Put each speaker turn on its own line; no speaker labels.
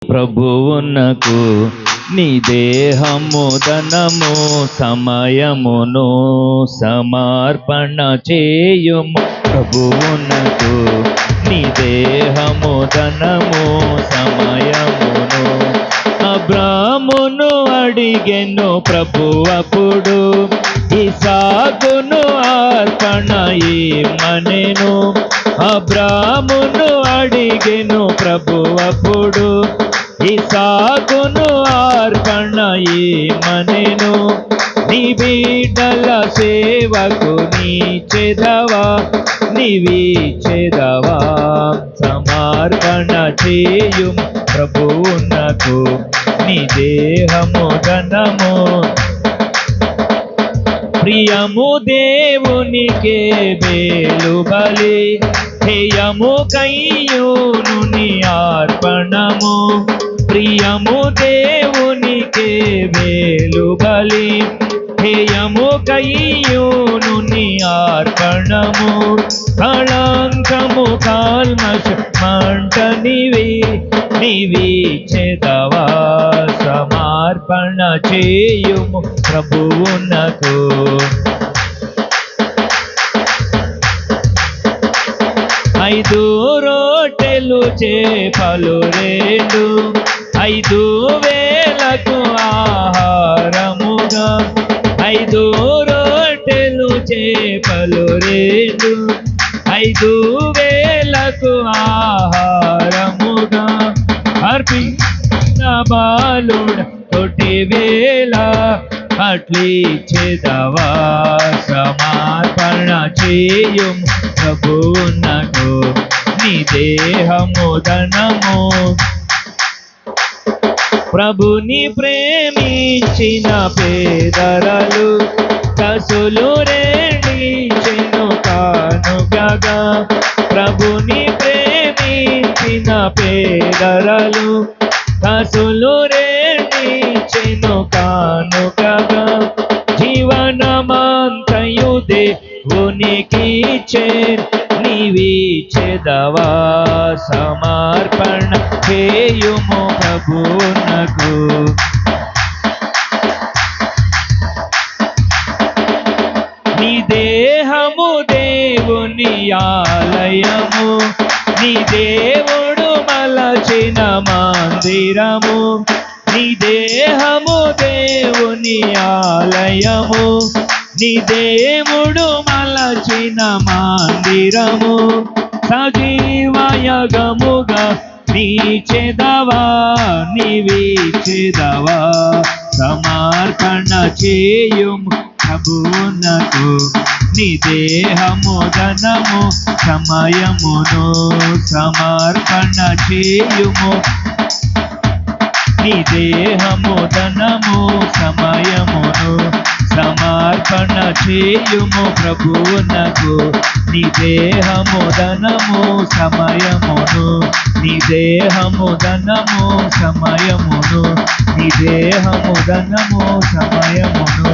ప్రభువునకు నీ దేహము ధనము సమయమును సమర్పణ చేయుము. ప్రభువునకు నీ దేహము ధనము సమయమును. అబ్రామును అడిగెను ప్రభువప్పుడు, ఇసాకును అర్పణ ఇమ్మనెను. అబ్రామును అడిగెను ప్రభువప్పుడు, ఇసాకును అర్పణ ఇమ్మనెను. నీ బిడ్డల సేవకు నీవిచ్చెదవా సమర్పణ చేయుము. ప్రభువునకు నీ దేహము ధనము ప్రియము దేవునికే వేలు బలి, హేయము కయ్యూను నీ అర్పణము. ప్రియము దేవునికే వేలు బలి, హేయము కయ్యూను నీ అర్పణము. కళంకము కల్మషమంట నీవిచ్చెదవా సమర్పణ చేయుము. ప్రభువునకు 5 రొట్టెలు చేపలు 2, 5,000కు ఆహారముగా. 5 రొట్టెలు చేపలు 2, 5,000కు ఆహారముగా. అర్పించిన బాలుడ కొట్టివేళ అట్లిచ్చెదవా సమర్పణ చేయుము. ప్రభువునకు నీ దేహము ధనము. ప్రభుని ప్రేమించిన పేదరలు కసులు రెండించెను కానుకగా. ప్రభుని ప్రేమించిన పేదరలు కసులు రెండించెను కానుకగా. జీవనమంతయు దేవునికిచ్చే నీవిచ్చెదవా సమర్పణ చేయుము. ప్రభువునకు నీ దేహము దేవుని ఆలయము, నీ దేవుడు మలచిన మందిరము. నీ దేహము దేవుని ఆలయము, నీ దేవుడు మలచిన మందిరము. సజీవయగముగా నీవిచ్చెదవా సమర్పణ చేయుము. ప్రభువునకు నీ దేహము ధనము సమయమును సమర్పణ చేయుము. నీ దేహము ధనము సమయమును సమర్పణ చేయుము. ప్రభువునకు నీ దేహము ధనము సమయమును, నీ దేహము ధనము సమయమును, నీ దేహము ధనము సమయమును.